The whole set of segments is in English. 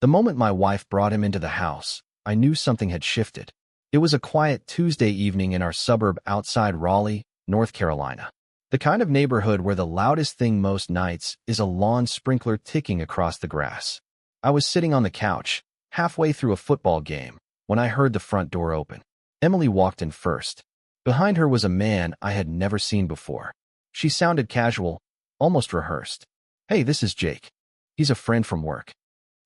The moment my wife brought him into the house, I knew something had shifted. It was a quiet Tuesday evening in our suburb outside Raleigh, North Carolina. The kind of neighborhood where the loudest thing most nights is a lawn sprinkler ticking across the grass. I was sitting on the couch, halfway through a football game, when I heard the front door open. Emily walked in first. Behind her was a man I had never seen before. She sounded casual, almost rehearsed. "Hey, this is Jake. He's a friend from work."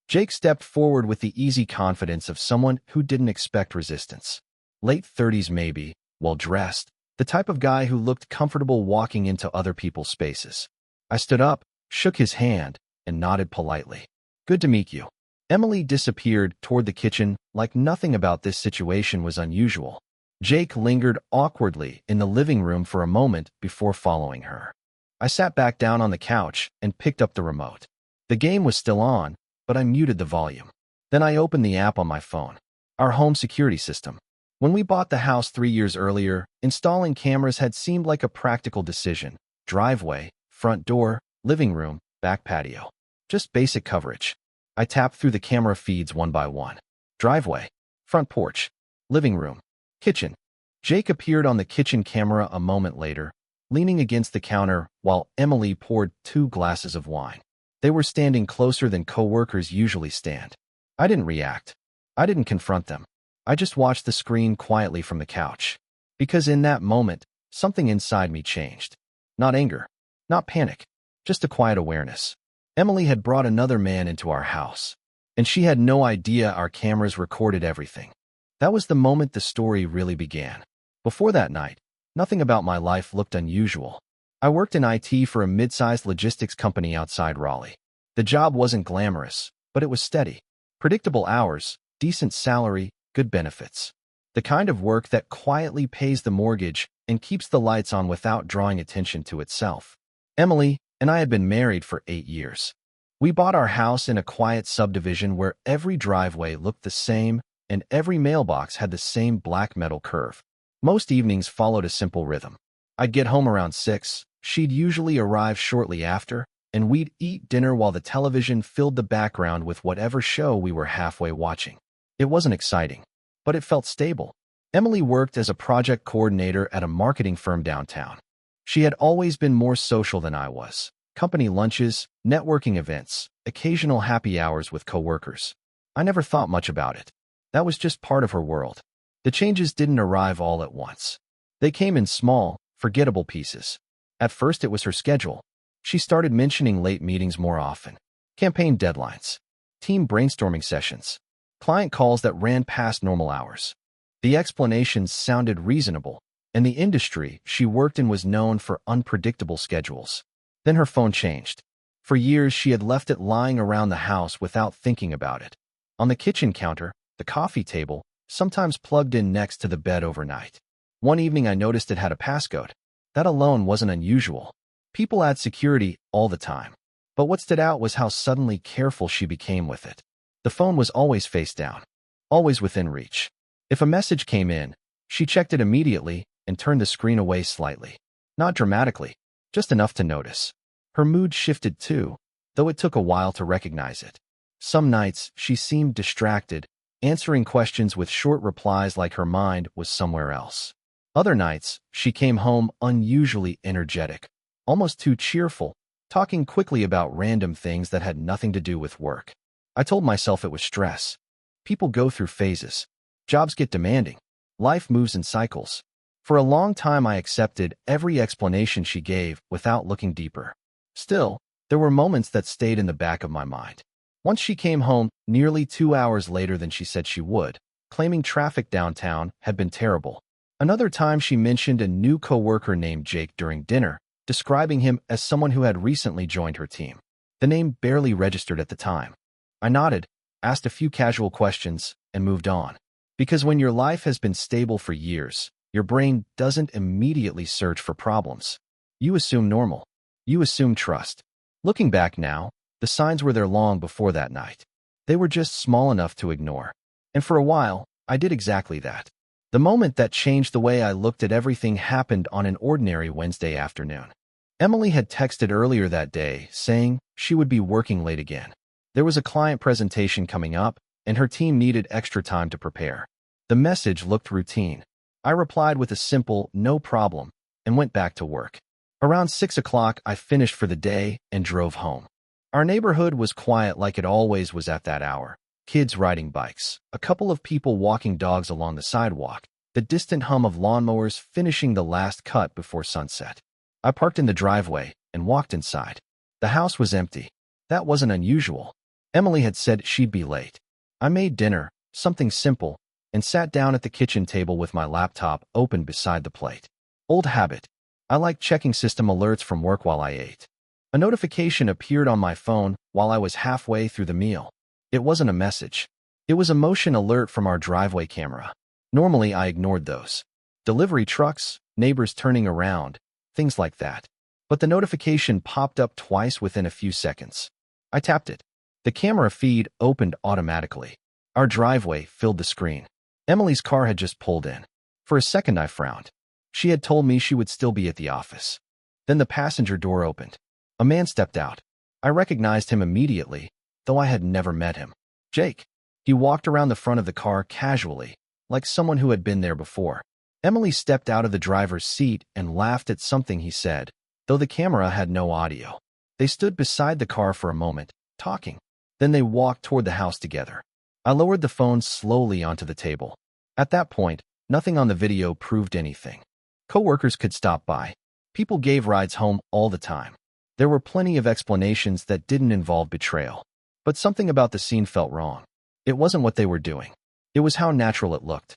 Jake stepped forward with the easy confidence of someone who didn't expect resistance. Late 30s maybe, well-dressed, the type of guy who looked comfortable walking into other people's spaces. I stood up, shook his hand, and nodded politely. "Good to meet you." Emily disappeared toward the kitchen like nothing about this situation was unusual. Jake lingered awkwardly in the living room for a moment before following her. I sat back down on the couch and picked up the remote. The game was still on, but I muted the volume. Then I opened the app on my phone. Our home security system. When we bought the house 3 years earlier, installing cameras had seemed like a practical decision. Driveway, front door, living room, back patio. Just basic coverage. I tapped through the camera feeds one by one. Driveway, front porch, living room, kitchen. Jake appeared on the kitchen camera a moment later, leaning against the counter while Emily poured 2 glasses of wine. They were standing closer than coworkers usually stand. I didn't react. I didn't confront them. I just watched the screen quietly from the couch. Because in that moment, something inside me changed. Not anger, not panic, just a quiet awareness. Emily had brought another man into our house, and she had no idea our cameras recorded everything. That was the moment the story really began. Before that night, nothing about my life looked unusual. I worked in IT for a mid-sized logistics company outside Raleigh. The job wasn't glamorous, but it was steady. Predictable hours, decent salary, good benefits. The kind of work that quietly pays the mortgage and keeps the lights on without drawing attention to itself. Emily and I had been married for 8 years. We bought our house in a quiet subdivision where every driveway looked the same and every mailbox had the same black metal curve. Most evenings followed a simple rhythm. I'd get home around 6, she'd usually arrive shortly after, and we'd eat dinner while the television filled the background with whatever show we were halfway watching. It wasn't exciting, but it felt stable. Emily worked as a project coordinator at a marketing firm downtown. She had always been more social than I was. Company lunches, networking events, occasional happy hours with coworkers. I never thought much about it. That was just part of her world. The changes didn't arrive all at once. They came in small, forgettable pieces. At first it was her schedule. She started mentioning late meetings more often. Campaign deadlines. Team brainstorming sessions. Client calls that ran past normal hours. The explanations sounded reasonable, and the industry she worked in was known for unpredictable schedules. Then her phone changed. For years she had left it lying around the house without thinking about it. On the kitchen counter, the coffee table, sometimes plugged in next to the bed overnight. One evening I noticed it had a passcode. That alone wasn't unusual. People add security all the time. But what stood out was how suddenly careful she became with it. The phone was always face down, always within reach. If a message came in, she checked it immediately and turned the screen away slightly. Not dramatically, just enough to notice. Her mood shifted too, though it took a while to recognize it. Some nights, she seemed distracted, answering questions with short replies like her mind was somewhere else. Other nights, she came home unusually energetic, almost too cheerful, talking quickly about random things that had nothing to do with work. I told myself it was stress. People go through phases. Jobs get demanding. Life moves in cycles. For a long time I accepted every explanation she gave without looking deeper. Still, there were moments that stayed in the back of my mind. Once she came home nearly 2 hours later than she said she would, claiming traffic downtown had been terrible. Another time she mentioned a new coworker named Jake during dinner, describing him as someone who had recently joined her team. The name barely registered at the time. I nodded, asked a few casual questions, and moved on. Because when your life has been stable for years, your brain doesn't immediately search for problems. You assume normal. You assume trust. Looking back now, the signs were there long before that night. They were just small enough to ignore. And for a while, I did exactly that. The moment that changed the way I looked at everything happened on an ordinary Wednesday afternoon. Emily had texted earlier that day, saying she would be working late again. There was a client presentation coming up, and her team needed extra time to prepare. The message looked routine. I replied with a simple, "No problem," and went back to work. Around 6 o'clock, I finished for the day and drove home. Our neighborhood was quiet like it always was at that hour. Kids riding bikes, a couple of people walking dogs along the sidewalk, the distant hum of lawnmowers finishing the last cut before sunset. I parked in the driveway and walked inside. The house was empty. That wasn't unusual. Emily had said she'd be late. I made dinner, something simple, and sat down at the kitchen table with my laptop open beside the plate. Old habit. I like checking system alerts from work while I ate. A notification appeared on my phone while I was halfway through the meal. It wasn't a message. It was a motion alert from our driveway camera. Normally, I ignored those. Delivery trucks, neighbors turning around, things like that. But the notification popped up twice within a few seconds. I tapped it. The camera feed opened automatically. Our driveway filled the screen. Emily's car had just pulled in. For a second, I frowned. She had told me she would still be at the office. Then the passenger door opened. A man stepped out. I recognized him immediately, though I had never met him. Jake. He walked around the front of the car casually, like someone who had been there before. Emily stepped out of the driver's seat and laughed at something he said, though the camera had no audio. They stood beside the car for a moment, talking. Then they walked toward the house together. I lowered the phone slowly onto the table. At that point, nothing on the video proved anything. Coworkers could stop by. People gave rides home all the time. There were plenty of explanations that didn't involve betrayal. But something about the scene felt wrong. It wasn't what they were doing. It was how natural it looked.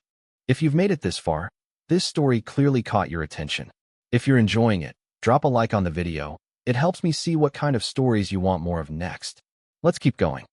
If you've made it this far, this story clearly caught your attention. If you're enjoying it, drop a like on the video. It helps me see what kind of stories you want more of next. Let's keep going.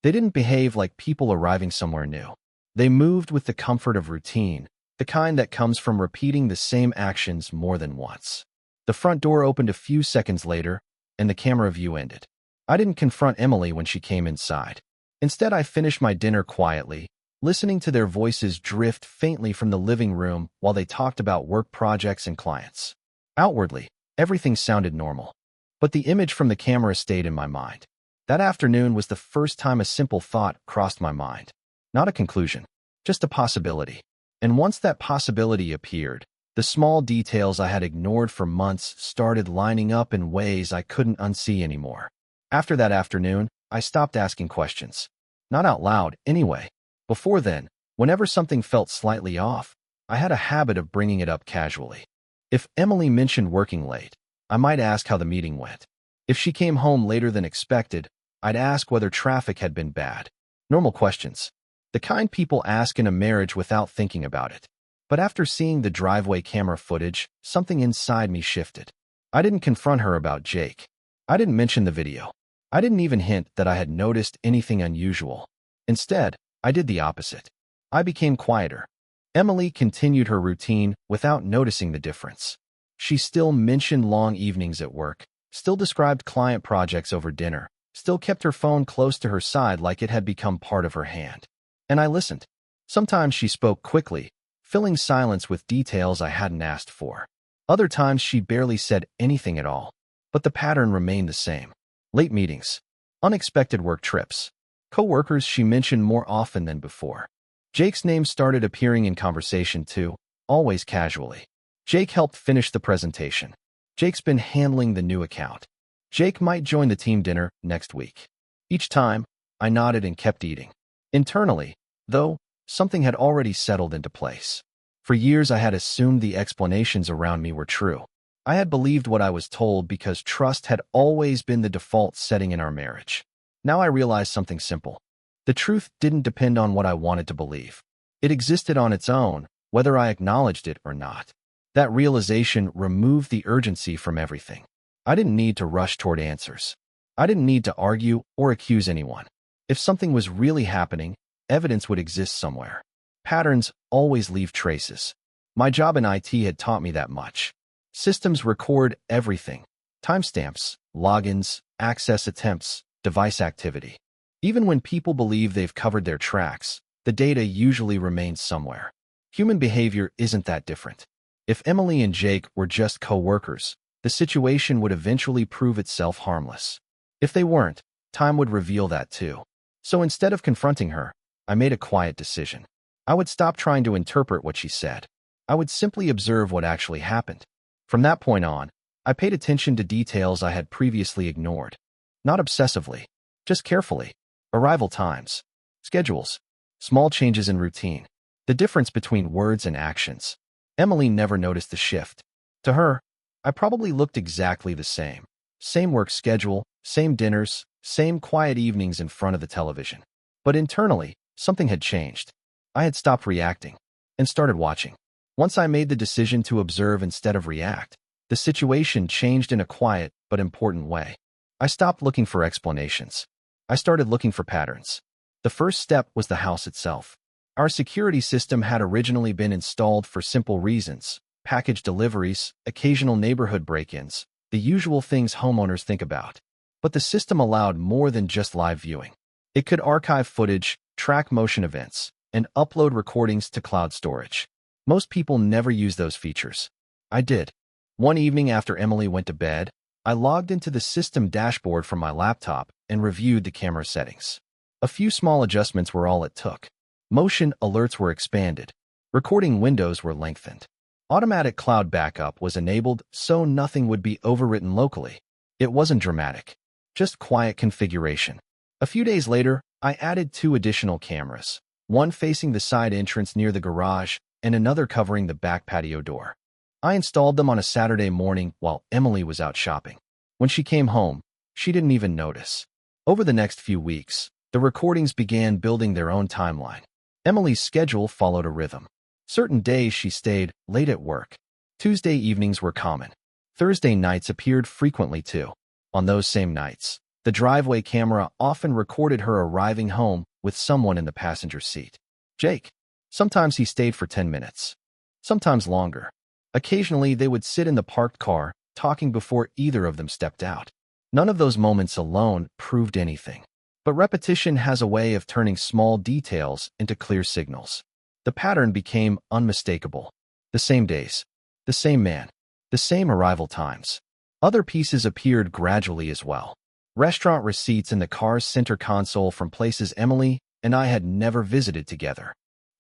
They didn't behave like people arriving somewhere new. They moved with the comfort of routine, the kind that comes from repeating the same actions more than once. The front door opened a few seconds later, and the camera view ended. I didn't confront Emily when she came inside. Instead, I finished my dinner quietly, listening to their voices drift faintly from the living room while they talked about work projects and clients. Outwardly, everything sounded normal. But the image from the camera stayed in my mind. That afternoon was the first time a simple thought crossed my mind. Not a conclusion, just a possibility. And once that possibility appeared, the small details I had ignored for months started lining up in ways I couldn't unsee anymore. After that afternoon, I stopped asking questions. Not out loud, anyway. Before then, whenever something felt slightly off, I had a habit of bringing it up casually. If Emily mentioned working late, I might ask how the meeting went. If she came home later than expected, I'd ask whether traffic had been bad. Normal questions. The kind people ask in a marriage without thinking about it. But after seeing the driveway camera footage, something inside me shifted. I didn't confront her about Jake. I didn't mention the video. I didn't even hint that I had noticed anything unusual. Instead, I did the opposite. I became quieter. Emily continued her routine without noticing the difference. She still mentioned long evenings at work, still described client projects over dinner, still kept her phone close to her side like it had become part of her hand. And I listened. Sometimes she spoke quickly, filling silence with details I hadn't asked for. Other times she barely said anything at all. But the pattern remained the same. Late meetings. Unexpected work trips. Co-workers she mentioned more often than before. Jake's name started appearing in conversation too, always casually. Jake helped finish the presentation. Jake's been handling the new account. Jake might join the team dinner next week. Each time, I nodded and kept eating. Internally, though, something had already settled into place. For years I had assumed the explanations around me were true. I had believed what I was told because trust had always been the default setting in our marriage. Now I realized something simple. The truth didn't depend on what I wanted to believe. It existed on its own, whether I acknowledged it or not. That realization removed the urgency from everything. I didn't need to rush toward answers. I didn't need to argue or accuse anyone. If something was really happening, evidence would exist somewhere. Patterns always leave traces. My job in IT had taught me that much. Systems record everything. Timestamps, logins, access attempts, device activity. Even when people believe they've covered their tracks, the data usually remains somewhere. Human behavior isn't that different. If Emily and Jake were just co-workers, the situation would eventually prove itself harmless. If they weren't, time would reveal that too. So instead of confronting her, I made a quiet decision. I would stop trying to interpret what she said. I would simply observe what actually happened. From that point on, I paid attention to details I had previously ignored. Not obsessively, just carefully. Arrival times, schedules, small changes in routine, the difference between words and actions. Emily never noticed the shift. To her, I probably looked exactly the same. Same work schedule, same dinners, same quiet evenings in front of the television. But internally, something had changed. I had stopped reacting and started watching. Once I made the decision to observe instead of react, the situation changed in a quiet but important way. I stopped looking for explanations. I started looking for patterns. The first step was the house itself. Our security system had originally been installed for simple reasons: package deliveries, occasional neighborhood break-ins, the usual things homeowners think about. But the system allowed more than just live viewing. It could archive footage, track motion events, and upload recordings to cloud storage. Most people never use those features. I did. One evening after Emily went to bed, I logged into the system dashboard from my laptop and reviewed the camera settings. A few small adjustments were all it took. Motion alerts were expanded. Recording windows were lengthened. Automatic cloud backup was enabled so nothing would be overwritten locally. It wasn't dramatic, just quiet configuration. A few days later, I added 2 additional cameras, one facing the side entrance near the garage and another covering the back patio door. I installed them on a Saturday morning while Emily was out shopping. When she came home, she didn't even notice. Over the next few weeks, the recordings began building their own timeline. Emily's schedule followed a rhythm. Certain days she stayed late at work. Tuesday evenings were common. Thursday nights appeared frequently too. On those same nights, the driveway camera often recorded her arriving home with someone in the passenger seat. Jake. Sometimes he stayed for 10 minutes. Sometimes longer. Occasionally they would sit in the parked car, talking before either of them stepped out. None of those moments alone proved anything. But repetition has a way of turning small details into clear signals. The pattern became unmistakable. The same days, the same man, the same arrival times. Other pieces appeared gradually as well. Restaurant receipts in the car's center console from places Emily and I had never visited together.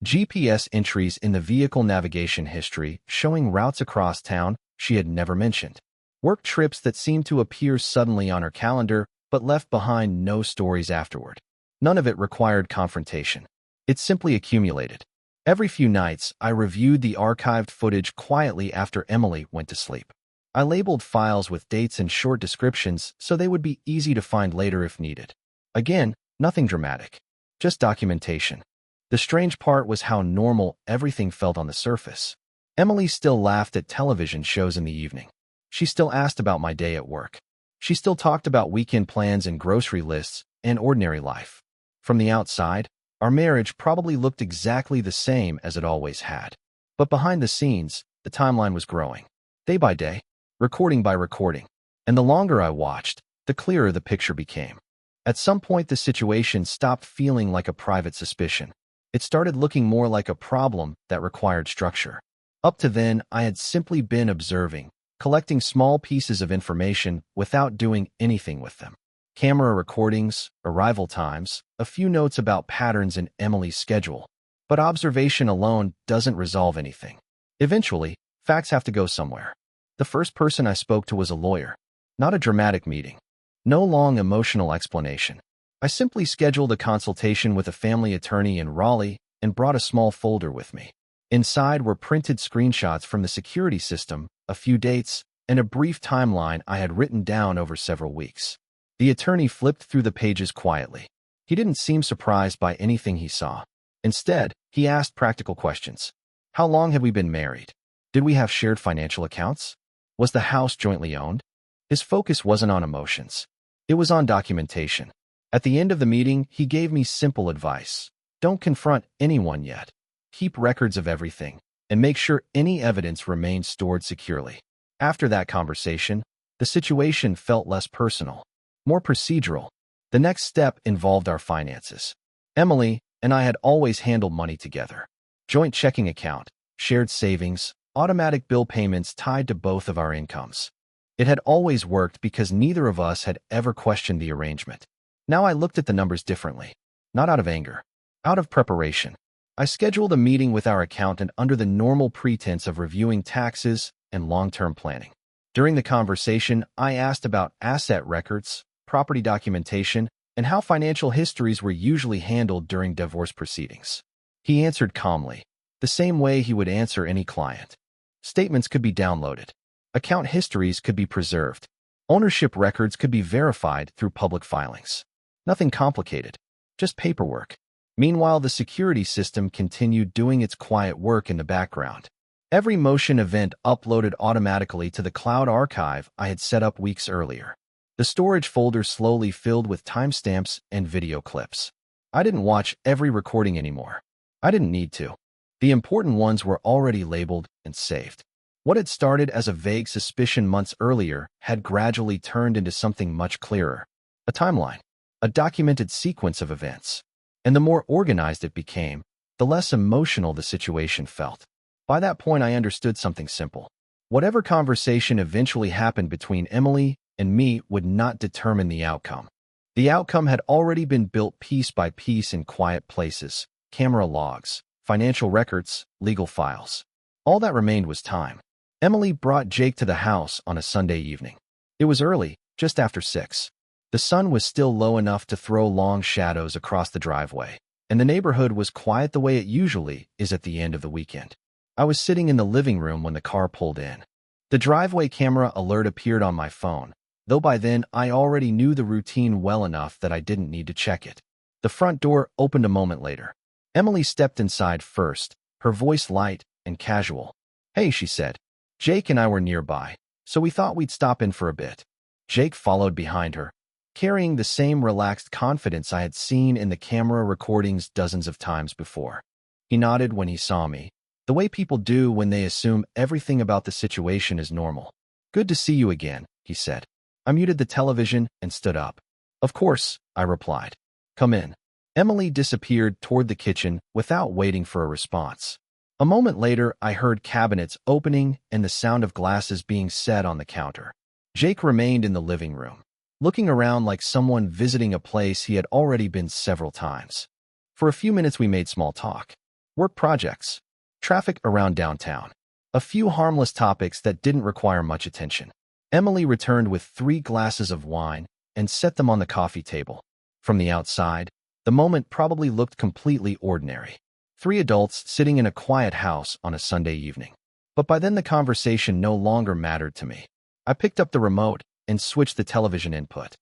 GPS entries in the vehicle navigation history showing routes across town she had never mentioned. Work trips that seemed to appear suddenly on her calendar but left behind no stories afterward. None of it required confrontation. It simply accumulated. Every few nights, I reviewed the archived footage quietly after Emily went to sleep. I labeled files with dates and short descriptions so they would be easy to find later if needed. Again, nothing dramatic. Just documentation. The strange part was how normal everything felt on the surface. Emily still laughed at television shows in the evening. She still asked about my day at work. She still talked about weekend plans and grocery lists and ordinary life. From the outside, our marriage probably looked exactly the same as it always had. But behind the scenes, the timeline was growing. Day by day, recording by recording. And the longer I watched, the clearer the picture became. At some point, the situation stopped feeling like a private suspicion. It started looking more like a problem that required structure. Up to then, I had simply been observing, collecting small pieces of information without doing anything with them. Camera recordings, arrival times, a few notes about patterns in Emily's schedule. But observation alone doesn't resolve anything. Eventually, facts have to go somewhere. The first person I spoke to was a lawyer. Not a dramatic meeting. No long emotional explanation. I simply scheduled a consultation with a family attorney in Raleigh and brought a small folder with me. Inside were printed screenshots from the security system, a few dates, and a brief timeline I had written down over several weeks. The attorney flipped through the pages quietly. He didn't seem surprised by anything he saw. Instead, he asked practical questions. How long had we been married? Did we have shared financial accounts? Was the house jointly owned? His focus wasn't on emotions. It was on documentation. At the end of the meeting, he gave me simple advice. Don't confront anyone yet. Keep records of everything, and make sure any evidence remains stored securely. After that conversation, the situation felt less personal, more procedural. The next step involved our finances. Emily and I had always handled money together. Joint checking account, shared savings, automatic bill payments tied to both of our incomes. It had always worked because neither of us had ever questioned the arrangement. Now I looked at the numbers differently, not out of anger, out of preparation. I scheduled a meeting with our accountant under the normal pretense of reviewing taxes and long-term planning. During the conversation, I asked about asset records, property documentation, and how financial histories were usually handled during divorce proceedings. He answered calmly, the same way he would answer any client. Statements could be downloaded. Account histories could be preserved. Ownership records could be verified through public filings. Nothing complicated, just paperwork. Meanwhile, the security system continued doing its quiet work in the background. Every motion event uploaded automatically to the cloud archive I had set up weeks earlier. The storage folder slowly filled with timestamps and video clips. I didn't watch every recording anymore. I didn't need to. The important ones were already labeled and saved. What had started as a vague suspicion months earlier had gradually turned into something much clearer. A timeline, a documented sequence of events. And the more organized it became, the less emotional the situation felt. By that point, I understood something simple. Whatever conversation eventually happened between Emily and me would not determine the outcome. The outcome had already been built piece by piece in quiet places, camera logs, financial records, legal files. All that remained was time. Emily brought Jake to the house on a Sunday evening. It was early, just after 6. The sun was still low enough to throw long shadows across the driveway, and the neighborhood was quiet the way it usually is at the end of the weekend. I was sitting in the living room when the car pulled in. The driveway camera alert appeared on my phone, though by then I already knew the routine well enough that I didn't need to check it. The front door opened a moment later. Emily stepped inside first, her voice light and casual. "Hey," she said. Jake and I were nearby, so we thought we'd stop in for a bit. Jake followed behind her, carrying the same relaxed confidence I had seen in the camera recordings dozens of times before. He nodded when he saw me, the way people do when they assume everything about the situation is normal. "Good to see you again," he said. I muted the television and stood up. "Of course," I replied. "Come in." Emily disappeared toward the kitchen without waiting for a response. A moment later, I heard cabinets opening and the sound of glasses being set on the counter. Jake remained in the living room, looking around like someone visiting a place he had already been several times. For a few minutes we made small talk. Work projects, traffic around downtown, a few harmless topics that didn't require much attention. Emily returned with 3 glasses of wine and set them on the coffee table. From the outside, the moment probably looked completely ordinary. 3 adults sitting in a quiet house on a Sunday evening. But by then the conversation no longer mattered to me. I picked up the remote and switched the television input.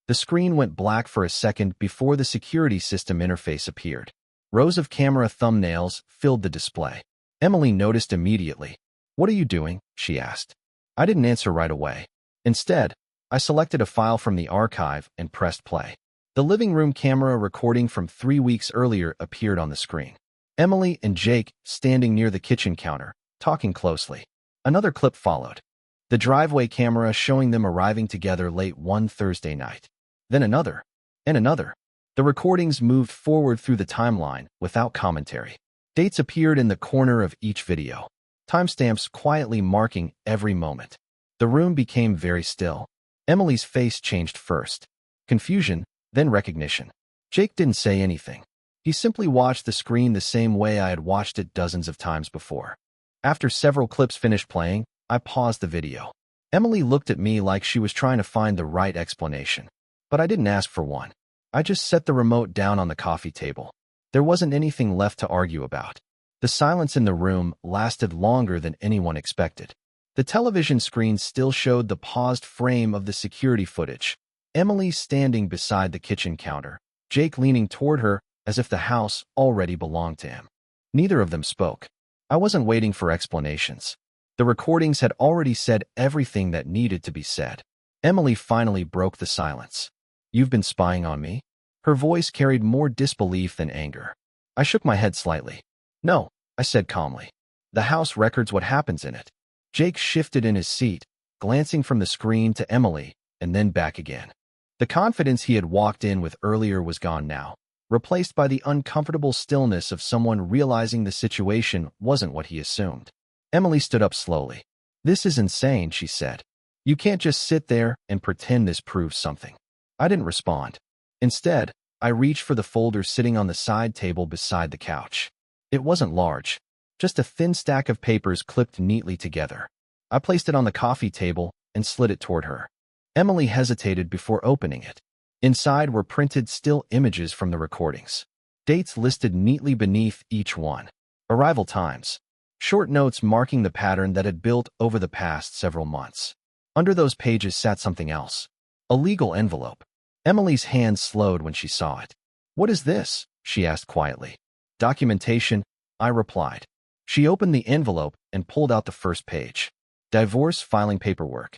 The screen went black for a second before the security system interface appeared. Rows of camera thumbnails filled the display. Emily noticed immediately. "What are you doing?" she asked. I didn't answer right away. Instead, I selected a file from the archive and pressed play. The living room camera recording from 3 weeks earlier appeared on the screen. Emily and Jake standing near the kitchen counter, talking closely. Another clip followed. The driveway camera showing them arriving together late one Thursday night. Then another, and another. The recordings moved forward through the timeline without commentary. Dates appeared in the corner of each video, timestamps quietly marking every moment. The room became very still. Emily's face changed first. Confusion, then recognition. Jake didn't say anything. He simply watched the screen the same way I had watched it dozens of times before. After several clips finished playing, I paused the video. Emily looked at me like she was trying to find the right explanation. But I didn't ask for one. I just set the remote down on the coffee table. There wasn't anything left to argue about. The silence in the room lasted longer than anyone expected. The television screen still showed the paused frame of the security footage. Emily standing beside the kitchen counter, Jake leaning toward her as if the house already belonged to him. Neither of them spoke. I wasn't waiting for explanations. The recordings had already said everything that needed to be said. Emily finally broke the silence. "You've been spying on me?" Her voice carried more disbelief than anger. I shook my head slightly. "No," I said calmly. "The house records what happens in it." Jake shifted in his seat, glancing from the screen to Emily and then back again. The confidence he had walked in with earlier was gone now, replaced by the uncomfortable stillness of someone realizing the situation wasn't what he assumed. Emily stood up slowly. "This is insane," she said. "You can't just sit there and pretend this proves something." I didn't respond. Instead, I reached for the folder sitting on the side table beside the couch. It wasn't large, just a thin stack of papers clipped neatly together. I placed it on the coffee table and slid it toward her. Emily hesitated before opening it. Inside were printed still images from the recordings. Dates listed neatly beneath each one. Arrival times. Short notes marking the pattern that had built over the past several months. Under those pages sat something else. A legal envelope. Emily's hand slowed when she saw it. "What is this?" she asked quietly. "Documentation," I replied. She opened the envelope and pulled out the first page. Divorce filing paperwork.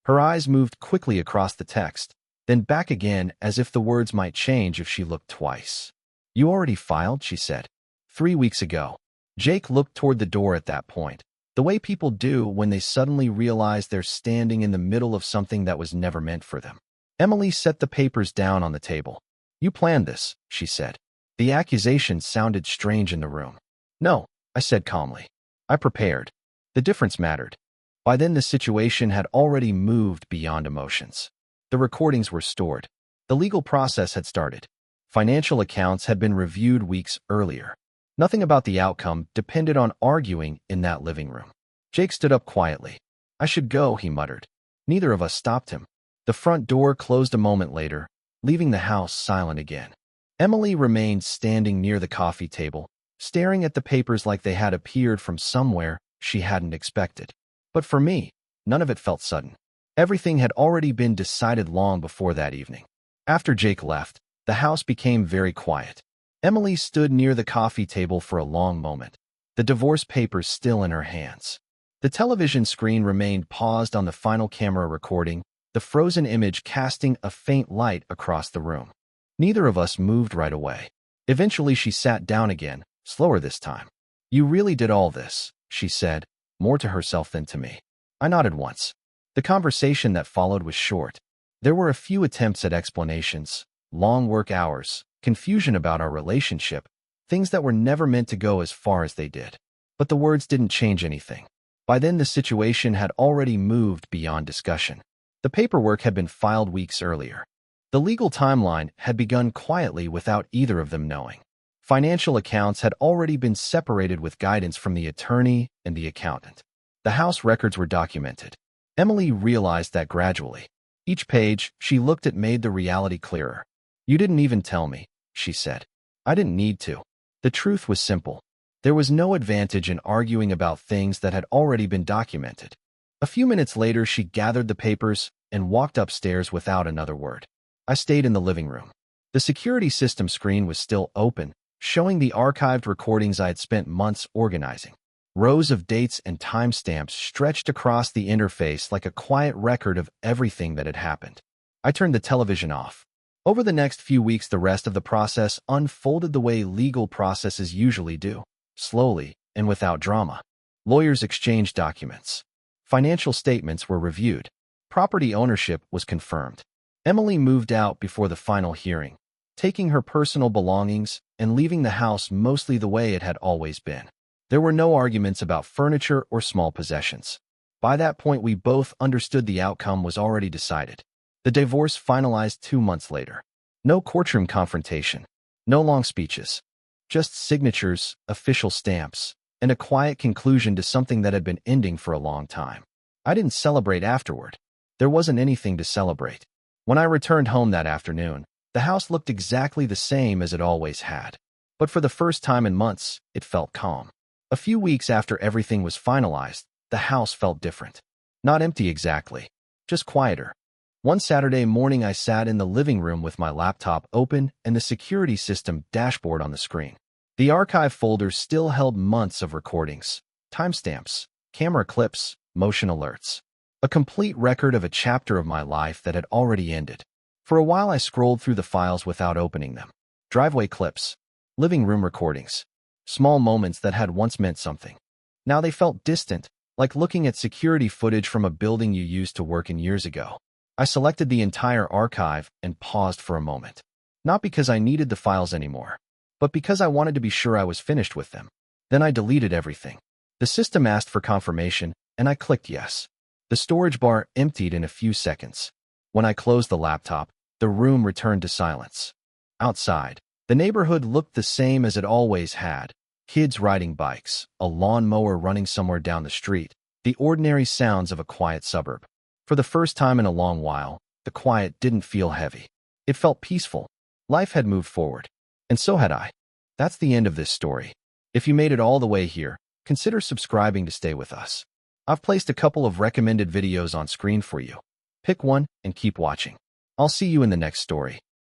Her eyes moved quickly across the text, then back again as if the words might change if she looked twice. "You already filed," she said. "3 weeks ago." Jake looked toward the door at that point, the way people do when they suddenly realize they're standing in the middle of something that was never meant for them. Emily set the papers down on the table. "You planned this," she said. The accusation sounded strange in the room. "No," I said calmly. "I prepared." The difference mattered. By then the situation had already moved beyond emotions. The recordings were stored. The legal process had started. Financial accounts had been reviewed weeks earlier. Nothing about the outcome depended on arguing in that living room. Jake stood up quietly. "I should go," he muttered. Neither of us stopped him. The front door closed a moment later, leaving the house silent again. Emily remained standing near the coffee table, staring at the papers like they had appeared from somewhere she hadn't expected. But for me, none of it felt sudden. Everything had already been decided long before that evening. After Jake left, the house became very quiet. Emily stood near the coffee table for a long moment, the divorce papers still in her hands. The television screen remained paused on the final camera recording, the frozen image casting a faint light across the room. Neither of us moved right away. Eventually she sat down again, slower this time. "You really did all this," she said, more to herself than to me. I nodded once. The conversation that followed was short. There were a few attempts at explanations, long work hours, confusion about our relationship, things that were never meant to go as far as they did. But the words didn't change anything. By then the situation had already moved beyond discussion. The paperwork had been filed weeks earlier. The legal timeline had begun quietly without either of them knowing. Financial accounts had already been separated with guidance from the attorney and the accountant. The house records were documented. Emily realized that gradually. Each page she looked at made the reality clearer. "You didn't even tell me," she said. "I didn't need to." The truth was simple. There was no advantage in arguing about things that had already been documented. A few minutes later, she gathered the papers and walked upstairs without another word. I stayed in the living room. The security system screen was still open, showing the archived recordings I had spent months organizing. Rows of dates and timestamps stretched across the interface like a quiet record of everything that had happened. I turned the television off. Over the next few weeks, the rest of the process unfolded the way legal processes usually do, slowly and without drama. Lawyers exchanged documents. Financial statements were reviewed. Property ownership was confirmed. Emily moved out before the final hearing, taking her personal belongings and leaving the house mostly the way it had always been. There were no arguments about furniture or small possessions. By that point, we both understood the outcome was already decided. The divorce finalized 2 months later. No courtroom confrontation, no long speeches, just signatures, official stamps, and a quiet conclusion to something that had been ending for a long time. I didn't celebrate afterward. There wasn't anything to celebrate. When I returned home that afternoon, the house looked exactly the same as it always had. But for the first time in months, it felt calm. A few weeks after everything was finalized, the house felt different. Not empty exactly, just quieter. One Saturday morning, I sat in the living room with my laptop open and the security system dashboard on the screen. The archive folder still held months of recordings, timestamps, camera clips, motion alerts. A complete record of a chapter of my life that had already ended. For a while, I scrolled through the files without opening them. Driveway clips, living room recordings, small moments that had once meant something. Now they felt distant, like looking at security footage from a building you used to work in years ago. I selected the entire archive and paused for a moment. Not because I needed the files anymore, but because I wanted to be sure I was finished with them. Then I deleted everything. The system asked for confirmation, and I clicked yes. The storage bar emptied in a few seconds. When I closed the laptop, The room returned to silence. Outside, the neighborhood looked the same as it always had. Kids riding bikes, a lawnmower running somewhere down the street, the ordinary sounds of a quiet suburb. For the first time in a long while, the quiet didn't feel heavy. It felt peaceful. Life had moved forward. And so had I. That's the end of this story. If you made it all the way here, consider subscribing to stay with us. I've placed a couple of recommended videos on screen for you. Pick one and keep watching. I'll see you in the next story.